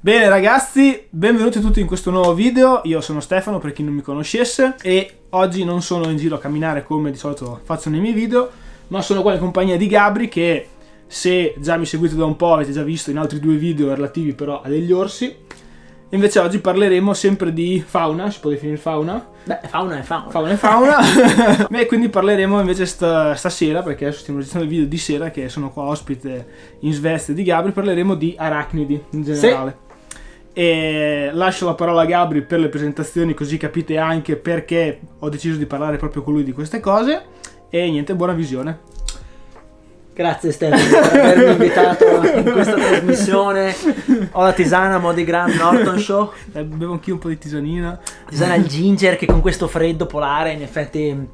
Bene ragazzi, benvenuti tutti in questo nuovo video. Io sono Stefano, per chi non mi conoscesse, e oggi non sono in giro a camminare come di solito faccio nei miei video, ma sono qua in compagnia di Gabri, che se già mi seguite da un po' avete già visto in altri due video relativi però a degli orsi. Invece oggi parleremo sempre di fauna, si può definire fauna? Beh, fauna è fauna. Fauna è fauna. E quindi parleremo invece stasera, perché adesso stiamo registrando il video di sera, che sono qua ospite in Svezia di Gabri, parleremo di arachnidi in generale. Sì. E lascio la parola a Gabri per le presentazioni, così capite anche perché ho deciso di parlare proprio con lui di queste cose. E niente, buona visione. Grazie Stefano per avermi invitato in questa trasmissione. Ho la tisana a mo' di Graham Norton Show. Bevo anch'io un po' di tisanina. Tisana al ginger, che con questo freddo polare in effetti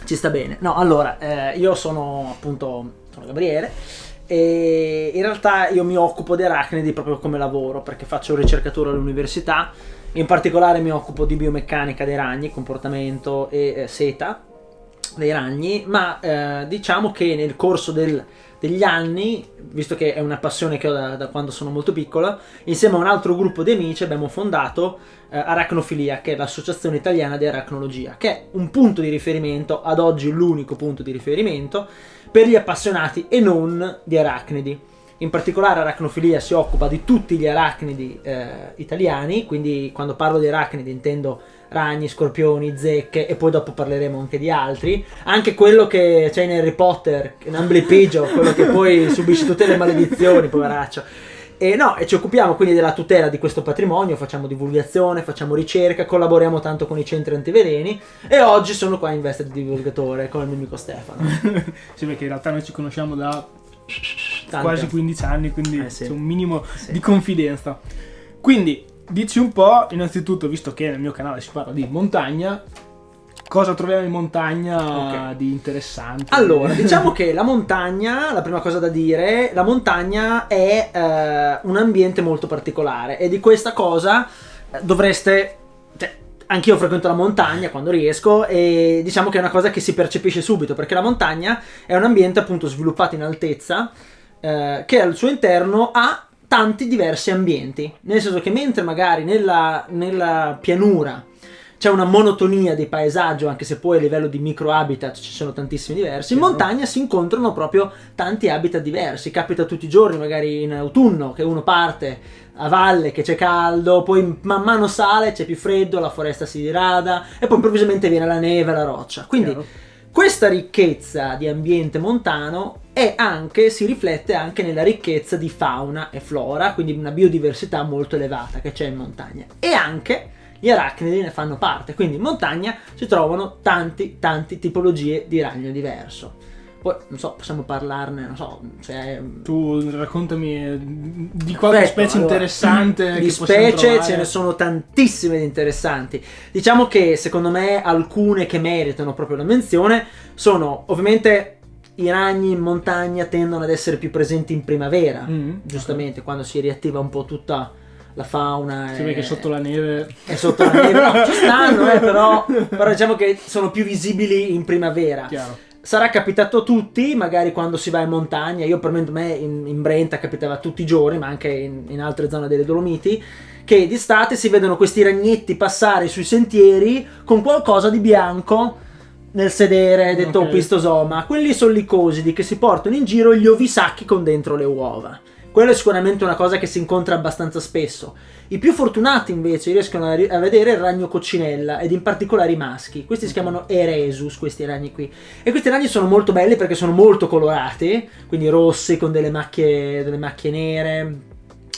ci sta bene. No, allora, io sono Gabriele e in realtà io mi occupo di arachnidi proprio come lavoro, perché faccio un ricercatore all'università. In particolare mi occupo di biomeccanica dei ragni, comportamento e seta dei ragni, ma diciamo che nel corso degli anni, visto che è una passione che ho da quando sono molto piccolo, insieme a un altro gruppo di amici abbiamo fondato Arachnofilia, che è l'associazione italiana di aracnologia, che è un punto di riferimento, ad oggi l'unico punto di riferimento per gli appassionati e non di arachnidi. In particolare Arachnofilia si occupa di tutti gli arachnidi italiani, quindi quando parlo di arachnidi intendo ragni, scorpioni, zecche, e poi dopo parleremo anche di altri, anche quello che c'è in Harry Potter, in Amblypigio, quello che poi subisce tutte le maledizioni, poveraccio. E ci occupiamo quindi della tutela di questo patrimonio, facciamo divulgazione, facciamo ricerca, collaboriamo tanto con i centri antiveleni, e oggi sono qua in veste di divulgatore con il mio amico Stefano. Sì, perché in realtà noi ci conosciamo da Tante. quasi 15 anni, quindi sì. c'è un minimo di confidenza. Quindi dici un po', innanzitutto, visto che nel mio canale si parla di montagna, cosa troviamo in montagna di interessante? Allora, diciamo che la montagna, la prima cosa da dire, la montagna è un ambiente molto particolare, e di questa cosa dovreste... Anch'io frequento la montagna quando riesco, e diciamo che è una cosa che si percepisce subito, perché la montagna è un ambiente appunto sviluppato in altezza, che al suo interno ha tanti diversi ambienti, nel senso che mentre magari nella pianura c'è una monotonia di paesaggio, anche se poi a livello di microhabitat ci sono tantissimi diversi, in montagna si incontrano proprio tanti habitat diversi. Capita tutti i giorni, magari in autunno, che uno parte a valle, che c'è caldo, poi man mano sale, c'è più freddo, la foresta si dirada, e poi improvvisamente viene la neve, la roccia. Quindi questa ricchezza di ambiente montano si riflette anche nella ricchezza di fauna e flora, quindi una biodiversità molto elevata che c'è in montagna, e anche gli arachnidi ne fanno parte. Quindi in montagna si trovano tante tipologie di ragno diverso. Poi non so, possiamo parlarne, non so, cioè... Tu raccontami di qualche specie interessante. Di specie ce ne sono tantissime di interessanti. Diciamo che secondo me alcune che meritano proprio la menzione sono ovviamente i ragni in montagna tendono ad essere più presenti in primavera, giustamente, quando si riattiva un po' tutta la fauna. Si vede che sotto la neve. È sotto la neve, no, ci stanno, però diciamo che sono più visibili in primavera. Chiaro. Sarà capitato a tutti, magari quando si va in montagna. Io per me in Brenta capitava tutti i giorni, ma anche in altre zone delle Dolomiti, che d'estate si vedono questi ragnetti passare sui sentieri con qualcosa di bianco nel sedere, detto opistosoma. Quelli sono licosidi, che si portano in giro gli ovisacchi con dentro le uova. Quello è sicuramente una cosa che si incontra abbastanza spesso. I più fortunati invece riescono a vedere il ragno coccinella, ed in particolare i maschi. Questi si chiamano Eresus, questi ragni qui. E questi ragni sono molto belli perché sono molto colorati, quindi rossi con delle macchie nere,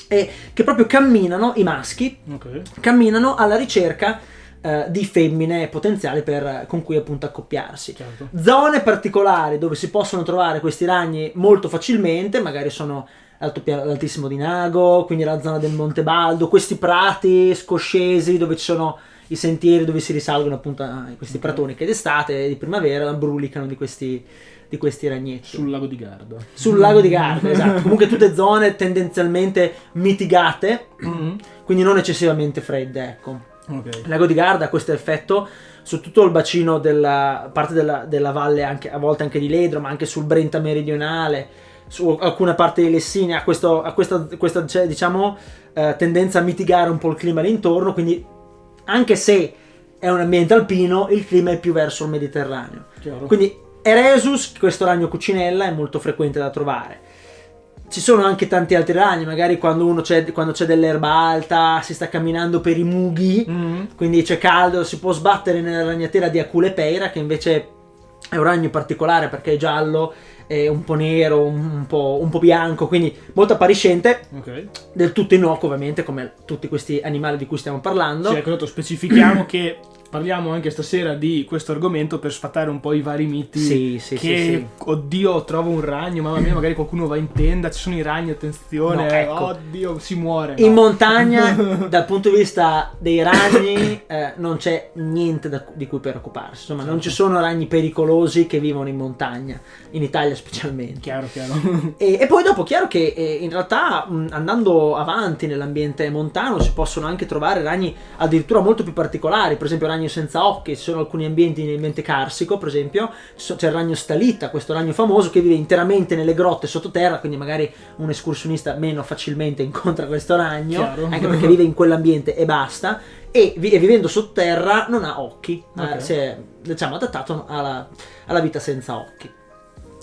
e che proprio camminano, i maschi, camminano alla ricerca di femmine potenziali con cui appunto accoppiarsi. Certo. Zone particolari dove si possono trovare questi ragni molto facilmente, magari sono l'altissimo di Nago, quindi la zona del Monte Baldo, questi prati scoscesi dove ci sono i sentieri dove si risalgono appunto questi pratoni che d'estate e di primavera brulicano di questi ragnetti. Sul lago di Garda. Sul lago di Garda, esatto. Comunque tutte zone tendenzialmente mitigate, quindi non eccessivamente fredde, ecco. Il lago di Garda ha questo effetto su tutto il bacino della parte della valle, anche a volte anche di Ledro, ma anche sul Brenta meridionale, su alcune parti dei lessini ha questa cioè, diciamo tendenza a mitigare un po' il clima l'intorno, quindi anche se è un ambiente alpino, il clima è più verso il Mediterraneo. Chiaro. Quindi Eresus, questo ragno cucinella, è molto frequente da trovare. Ci sono anche tanti altri ragni, magari quando c'è dell'erba alta, si sta camminando per i mughi, quindi c'è caldo, si può sbattere nella ragnatela di Aculepeira, che invece è un ragno particolare perché è giallo, è un po' nero, un po' bianco, quindi molto appariscente, del tutto innocuo ovviamente, come tutti questi animali di cui stiamo parlando. Sì, ecco, specifichiamo che parliamo anche stasera di questo argomento per sfatare un po' i vari miti. Sì. Oddio, trovo un ragno, mamma mia, magari qualcuno va in tenda, ci sono i ragni, attenzione, No, ecco. oddio, si muore. In montagna, dal punto di vista dei ragni, non c'è niente di cui preoccuparsi. Insomma, non ci sono ragni pericolosi che vivono in montagna, in Italia specialmente. Chiaro. E poi dopo, chiaro che in realtà andando avanti nell'ambiente montano si possono anche trovare ragni addirittura molto più particolari, per esempio ragni senza occhi. Ci sono alcuni ambienti nell'ambiente carsico, per esempio c'è il ragno stalita, questo ragno famoso che vive interamente nelle grotte sottoterra, quindi magari un escursionista meno facilmente incontra questo ragno, Chiaro. anche perché vive in quell'ambiente e basta, e vivendo sottoterra non ha occhi, si è, diciamo, adattato alla vita senza occhi.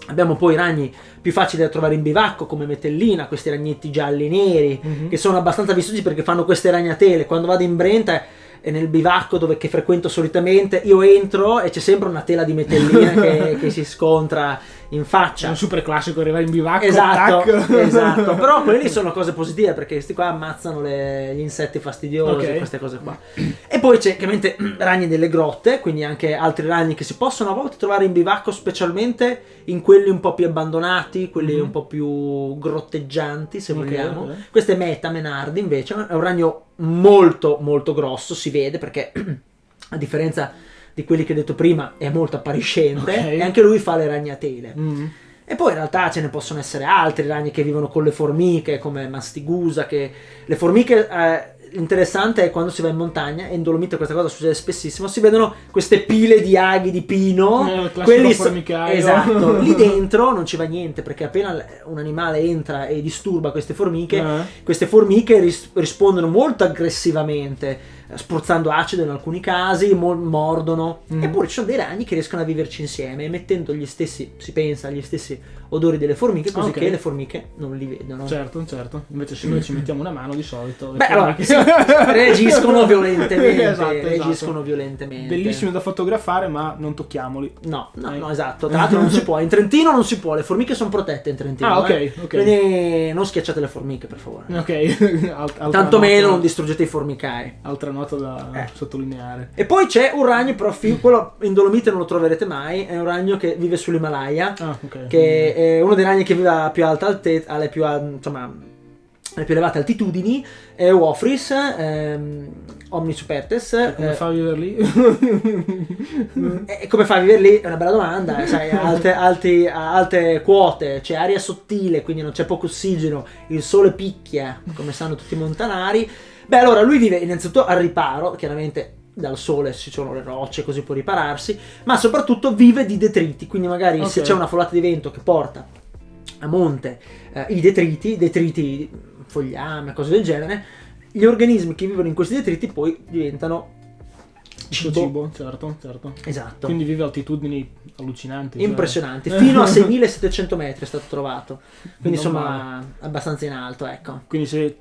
Abbiamo poi ragni più facili da trovare in bivacco come Metellina, questi ragnetti gialli neri, che sono abbastanza vistosi perché fanno queste ragnatele. Quando vado in Brenta e nel bivacco che frequento solitamente, io entro e c'è sempre una tela di Metellina che si scontra in faccia. È un super classico arrivare in bivacco. Esatto. Però quelli sono cose positive perché questi qua ammazzano gli insetti fastidiosi, queste cose qua. E poi c'è chiaramente ragni delle grotte, quindi anche altri ragni che si possono a volte trovare in bivacco, specialmente in quelli un po' più abbandonati, quelli un po' più grotteggianti, se vogliamo. Questo è Meta Menardi, invece è un ragno molto molto grosso, si vede perché a differenza di quelli che ho detto prima è molto appariscente, e anche lui fa le ragnatele. E poi in realtà ce ne possono essere altri ragni che vivono con le formiche, come Mastigusa, che le formiche interessante è quando si va in montagna, e in Dolomite questa cosa succede spessissimo, si vedono queste pile di aghi di pino, quelli formicaio. Esatto, lì dentro non ci va niente perché appena un animale entra e disturba queste formiche rispondono molto aggressivamente, spruzzando acido in alcuni casi, mordono. Eppure ci sono dei ragni che riescono a viverci insieme, emettendo gli stessi odori delle formiche, così che le formiche non li vedono. Certo. Invece se noi ci mettiamo una mano di solito reagiscono violentemente. Esatto. Bellissimi da fotografare, ma non tocchiamoli. No, esatto. Tra l'altro non si può. In Trentino non si può, le formiche sono protette in Trentino. Quindi non schiacciate le formiche, per favore. Tantomeno non distruggete i formicai. Altra nota da sottolineare. E poi c'è un ragno, però quello in Dolomite non lo troverete mai, è un ragno che vive sull'Himalaya, che è uno dei ragni che vive a più alta alle più elevate altitudini, è Euophrys omnisupertes. Come fa a vivere lì? Come fa a vivere lì? È una bella domanda, sai, alte quote, c'è aria sottile, quindi non c'è poco ossigeno, il sole picchia, come sanno tutti i montanari. Beh, allora lui vive innanzitutto al riparo, chiaramente dal sole ci sono le rocce, così può ripararsi, ma soprattutto vive di detriti, quindi magari se c'è una folata di vento che porta a monte i detriti, fogliame, cose del genere, gli organismi che vivono in questi detriti poi diventano cibo, certo. Esatto. Quindi vive a altitudini allucinanti, impressionanti, fino a 6.700 metri è stato trovato, quindi insomma abbastanza in alto, ecco. Quindi se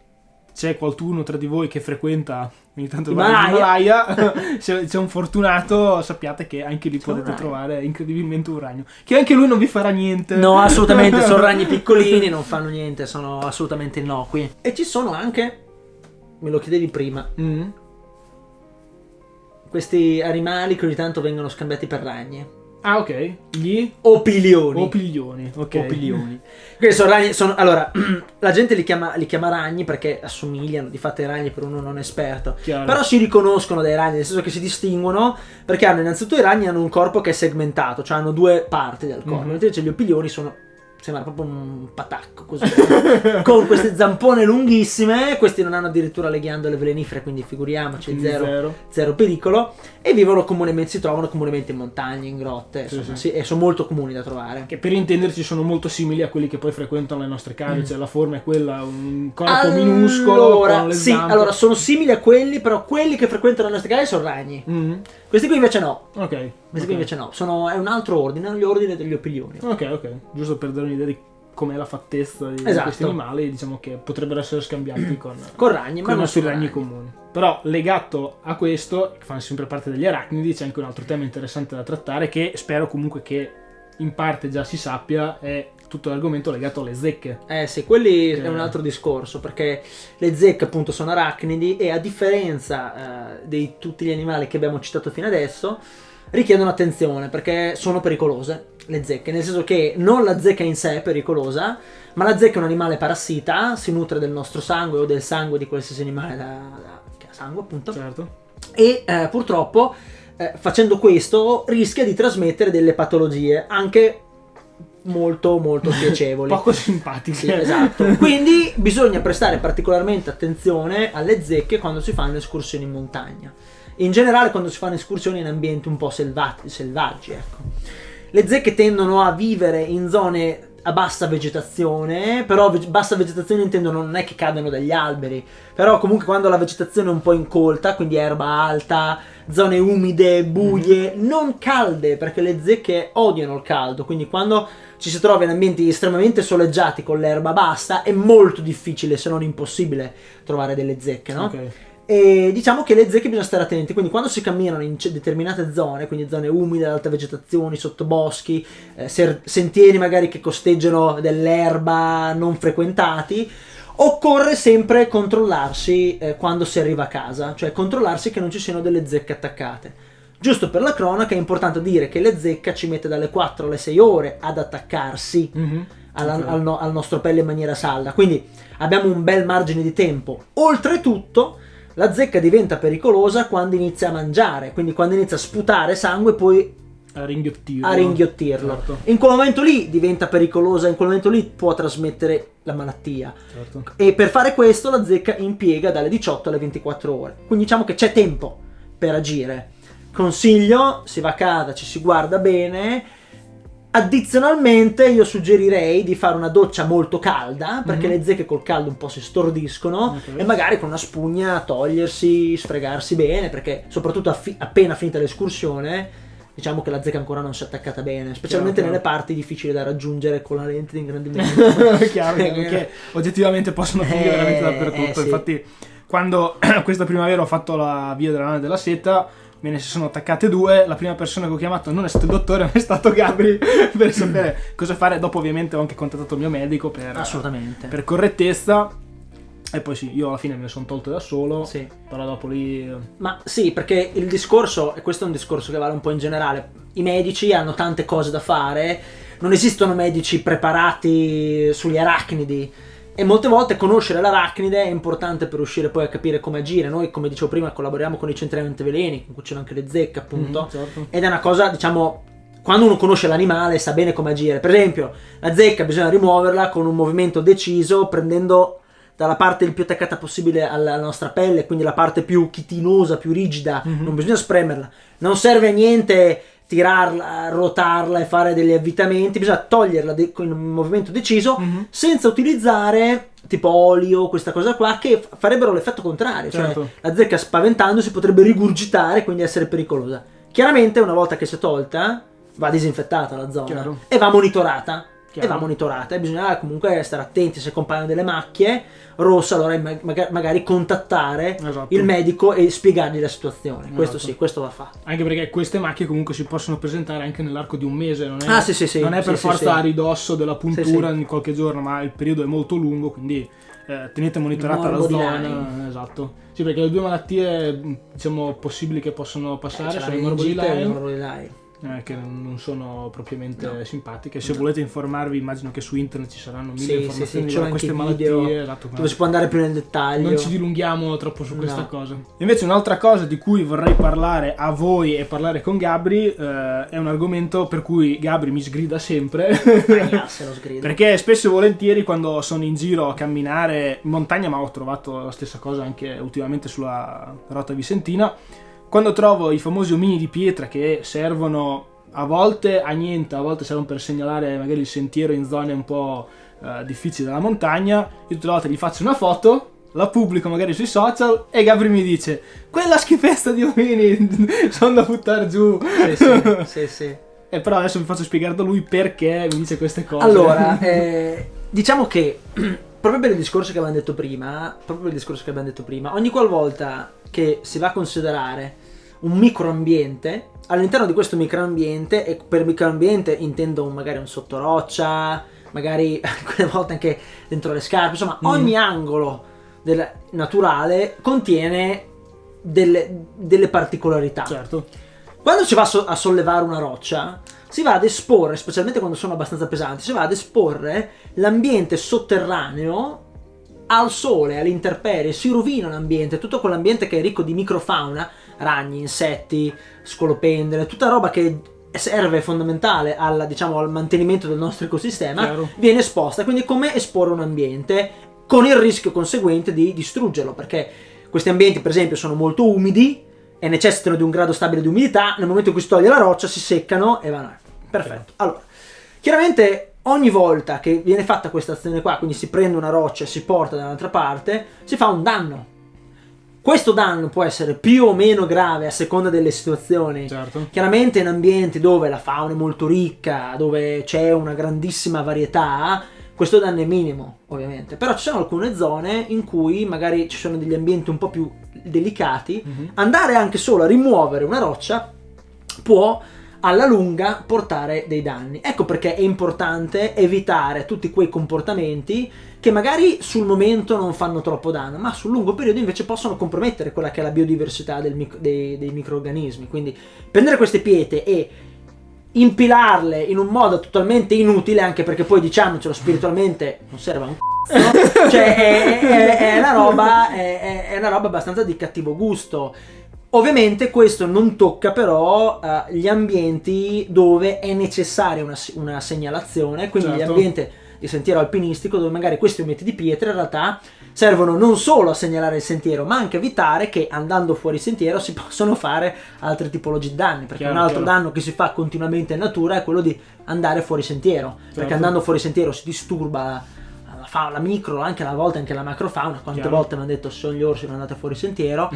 c'è qualcuno tra di voi che frequenta ogni tanto l'Himalaya, se c'è un fortunato, sappiate che anche lì potete trovare incredibilmente un ragno, che anche lui non vi farà niente. No, assolutamente, sono ragni piccolini, non fanno niente, sono assolutamente innocui. E ci sono anche, me lo chiedevi prima, questi animali che ogni tanto vengono scambiati per ragni. Ah, ok. Gli opilioni. Ok. Opilioni. Questi sono ragni. Allora, la gente li chiama ragni perché assomigliano di fatto ai ragni per uno non esperto. Chiaro. Però si riconoscono dai ragni, nel senso che si distinguono perché innanzitutto i ragni hanno un corpo che è segmentato, cioè hanno due parti del corpo. Invece gli opilioni sono sembra proprio un patacco così, con queste zampone lunghissime. Questi non hanno addirittura le ghiandole velenifere, quindi figuriamoci, zero pericolo, e si trovano comunemente in montagne, in grotte, insomma, sì, e sono molto comuni da trovare. Che per intenderci sono molto simili a quelli che poi frequentano le nostre cave, cioè la forma è quella, un corpo minuscolo con le zampe. Allora sono simili a quelli, però quelli che frequentano le nostre cave sono ragni. Questi qui invece no. Ok. Questi qui invece no, è un altro ordine, gli ordini degli opilioni. Ok, giusto per dare un'idea di com'è la fattezza di questi animali, diciamo che potrebbero essere scambiati con ragni, con i nostri ragni comuni. Però legato a questo, che fanno sempre parte degli arachnidi, c'è anche un altro tema interessante da trattare, che spero comunque che in parte già si sappia, è tutto l'argomento legato alle zecche. Sì, quelli è un altro discorso, perché le zecche appunto sono arachnidi e a differenza di tutti gli animali che abbiamo citato fino adesso, richiedono attenzione perché sono pericolose le zecche, nel senso che non la zecca in sé è pericolosa, ma la zecca è un animale parassita, si nutre del nostro sangue o del sangue di qualsiasi animale che ha sangue appunto. Certo. E purtroppo facendo questo rischia di trasmettere delle patologie anche molto molto spiacevoli, poco simpatiche. Sì, esatto. Quindi bisogna prestare particolarmente attenzione alle zecche quando si fanno escursioni in montagna, in generale quando si fanno escursioni in ambienti un po' selvaggi, ecco. Le zecche tendono a vivere in zone a bassa vegetazione, però bassa vegetazione intendono non è che cadano dagli alberi, però comunque quando la vegetazione è un po' incolta, quindi erba alta, zone umide, buie, non calde, perché le zecche odiano il caldo, quindi quando ci si trova in ambienti estremamente soleggiati con l'erba bassa è molto difficile, se non impossibile, trovare delle zecche, no? Ok. E diciamo che le zecche bisogna stare attenti, quindi quando si camminano in determinate zone, quindi zone umide, ad alta vegetazione, sottoboschi, sentieri magari che costeggiano dell'erba non frequentati, occorre sempre controllarsi quando si arriva a casa, cioè controllarsi che non ci siano delle zecche attaccate. Giusto per la cronaca è importante dire che le zecca ci mette dalle 4 alle 6 ore ad attaccarsi al nostro pelle in maniera salda, quindi abbiamo un bel margine di tempo. Oltretutto la zecca diventa pericolosa quando inizia a mangiare, quindi quando inizia a sputare sangue poi a ringhiottirlo. Certo. In quel momento lì diventa pericolosa, in quel momento lì può trasmettere la malattia. Certo. E per fare questo la zecca impiega dalle 18 alle 24 ore, quindi diciamo che c'è tempo per agire. Consiglio, si va a casa, ci si guarda bene. Addizionalmente io suggerirei di fare una doccia molto calda, perché le zecche col caldo un po' si stordiscono, e magari con una spugna togliersi, sfregarsi bene, perché soprattutto appena finita l'escursione diciamo che la zecca ancora non si è attaccata bene, specialmente nelle parti difficili da raggiungere con la lente di ingrandimento. Chiaro, perché oggettivamente possono finire veramente dappertutto. Sì. Infatti quando questa primavera ho fatto la via della lana della seta, me ne si sono attaccate 2, la prima persona che ho chiamato non è stato il dottore, ma è stato Gabri, per sapere cosa fare. Dopo ovviamente ho anche contattato il mio medico Assolutamente. per correttezza, e poi sì, io alla fine me ne sono tolto da solo, sì. Però dopo lì... Ma sì, perché il discorso, e questo è un discorso che vale un po' in generale, i medici hanno tante cose da fare, non esistono medici preparati sugli arachnidi, e molte volte conoscere l'arachnide è importante per riuscire poi a capire come agire. Noi, come dicevo prima, collaboriamo con i centri antiveleni, con cui c'erano anche le zecche appunto, certo. Ed è una cosa, diciamo, quando uno conosce l'animale sa bene come agire. Per esempio, la zecca bisogna rimuoverla con un movimento deciso, prendendo dalla parte il più attaccata possibile alla nostra pelle, quindi la parte più chitinosa, più rigida, non bisogna spremerla, non serve a niente tirarla, ruotarla e fare degli avvitamenti, bisogna toglierla con un movimento deciso, senza utilizzare tipo olio, questa cosa qua, che farebbero l'effetto contrario, certo. Cioè la zecca spaventandosi potrebbe rigurgitare, quindi essere pericolosa. Chiaramente una volta che si è tolta va disinfettata la zona. Chiaro. E va monitorata. Chiaro. E va monitorata, e bisogna comunque stare attenti se compaiono delle macchie rosse, allora magari contattare il medico e spiegargli la situazione. Questo sì, questo va fatto. Anche perché queste macchie comunque si possono presentare anche nell'arco di un mese, non è, non è per sì, forza a ridosso della puntura in qualche giorno, ma il periodo è molto lungo, quindi tenete monitorata la zona. Esatto. Sì, perché le due malattie, diciamo, possibili che possono passare sono il morbo di Lyme che non sono propriamente simpatiche. Se volete informarvi, immagino che su internet ci saranno mille informazioni su queste video, malattie, esatto, dove si può andare più nel dettaglio. non ci dilunghiamo troppo su questa cosa. Invece un'altra cosa di cui vorrei parlare a voi e parlare con Gabri è un argomento per cui Gabri mi sgrida sempre Se lo sgrido. perché spesso e volentieri quando sono in giro a camminare in montagna, ma ho trovato la stessa cosa anche ultimamente sulla Rota Vicentina, quando trovo i famosi omini di pietra che servono a volte a niente, a volte servono per segnalare magari il sentiero in zone un po' difficili della montagna, io tutte le volte gli faccio una foto, la pubblico magari sui social e Gabri mi dice: quella schifezza di omini sono da buttare giù. Sì. E però adesso vi faccio spiegare da lui perché mi dice queste cose. Allora, diciamo che proprio per il discorso che abbiamo detto prima, ogni qualvolta che si va a considerare un microambiente, all'interno di questo microambiente, e per microambiente intendo magari un sottoroccia, magari alcune volte anche dentro le scarpe, insomma ogni angolo del naturale contiene delle particolarità. Certo. Quando si va a sollevare una roccia, si va ad esporre, specialmente quando sono abbastanza pesanti, si va ad esporre l'ambiente sotterraneo al sole, all'intemperie, si rovina l'ambiente, tutto quell'ambiente che è ricco di microfauna, ragni, insetti, scolopendere, tutta roba che serve fondamentale al mantenimento del nostro ecosistema. Chiaro. Viene esposta. Quindi come esporre un ambiente con il rischio conseguente di distruggerlo, perché questi ambienti per esempio sono molto umidi e necessitano di un grado stabile di umidità, nel momento in cui si toglie la roccia si seccano e vanno. Perfetto. Allora, chiaramente ogni volta che viene fatta questa azione qua, quindi si prende una roccia e si porta da un'altra parte, si fa un danno. Questo danno può essere più o meno grave a seconda delle situazioni. Certo. Chiaramente in ambienti dove la fauna è molto ricca, dove c'è una grandissima varietà, questo danno è minimo, ovviamente. Però ci sono alcune zone in cui magari ci sono degli ambienti un po' più delicati. Andare anche solo a rimuovere una roccia può alla lunga portare dei danni. Ecco perché è importante evitare tutti quei comportamenti che magari sul momento non fanno troppo danno, ma sul lungo periodo invece possono compromettere quella che è la biodiversità dei microrganismi. Quindi prendere queste pietre e impilarle in un modo totalmente inutile, anche perché poi diciamocelo, spiritualmente non serve a un c***o, cioè è una roba abbastanza di cattivo gusto. Ovviamente questo non tocca però gli ambienti dove è necessaria una segnalazione, quindi certo. Gli ambienti di sentiero alpinistico dove magari questi ometi di pietra in realtà servono non solo a segnalare il sentiero, ma anche evitare che andando fuori sentiero si possono fare altre tipologie di danni, perché un altro danno che si fa continuamente in natura è quello di andare fuori sentiero, perché andando fuori sentiero si disturba la fauna, la micro, anche a volte anche la macrofauna. Quante volte mi hanno detto sono gli orsi, non andate fuori sentiero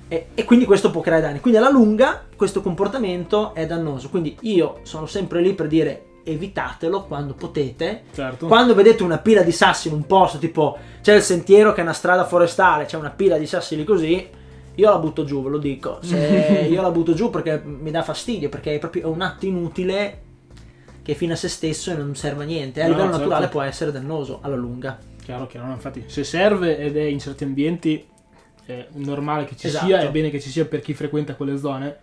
e quindi questo può creare danni, quindi alla lunga questo comportamento è dannoso. Quindi io sono sempre lì per dire evitatelo quando potete. Certo. Quando vedete una pila di sassi in un posto, tipo c'è il sentiero che è una strada forestale, c'è una pila di sassi lì così, io la butto giù, ve lo dico. Io la butto giù perché mi dà fastidio, perché è proprio un atto inutile che è fine a se stesso e non serve a niente. A livello naturale può essere dannoso alla lunga. Chiaro, no, infatti se serve ed è in certi ambienti è normale che ci sia, è bene che ci sia per chi frequenta quelle zone,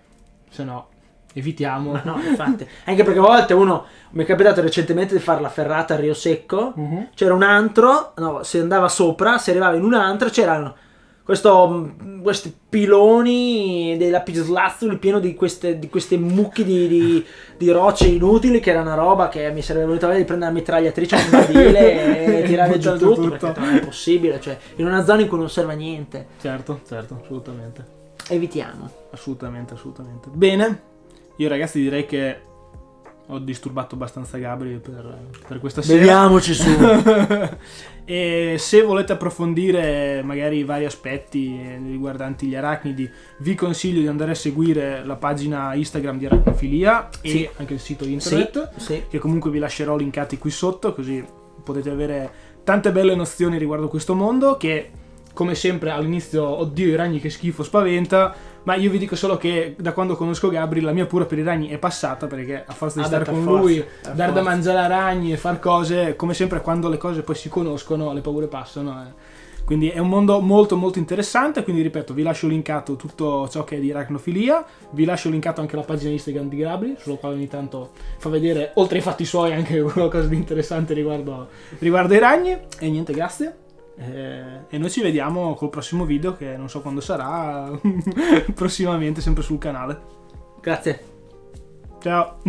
se no evitiamo. Ma no, infatti, anche perché a volte mi è capitato recentemente di fare la ferrata a Rio Secco, c'era un antro, si andava sopra, si arrivava in un antro, c'erano questi piloni dei lapislazzuli pieno di queste mucche di rocce inutili, che era una roba che mi sarebbe venuta voglia di prendere la mitragliatrice a un badile e tirare giù tutto, perché non è possibile, cioè in una zona in cui non serve a niente. Certo, assolutamente. Evitiamo. Assolutamente. Bene, io ragazzi direi che ho disturbato abbastanza Gabri per questa sera. Beviamoci su. E se volete approfondire magari i vari aspetti riguardanti gli arachnidi, vi consiglio di andare a seguire la pagina Instagram di Arachnofilia e anche il sito internet, che comunque vi lascerò linkati qui sotto, così potete avere tante belle nozioni riguardo questo mondo che, come sempre all'inizio, oddio i ragni che schifo, spaventa, ma io vi dico solo che da quando conosco Gabri la mia paura per i ragni è passata, perché a forza di stare con lui, dare da mangiare a ragni e far cose, come sempre quando le cose poi si conoscono le paure passano. Quindi è un mondo molto molto interessante, quindi ripeto, vi lascio linkato tutto ciò che è di arachnofilia, vi lascio linkato anche la pagina Instagram di Gabri, sulla quale ogni tanto fa vedere, oltre ai fatti suoi, anche qualcosa di interessante riguardo i ragni. E niente, grazie. E noi ci vediamo col prossimo video, che non so quando sarà, prossimamente, sempre sul canale. Grazie. Ciao.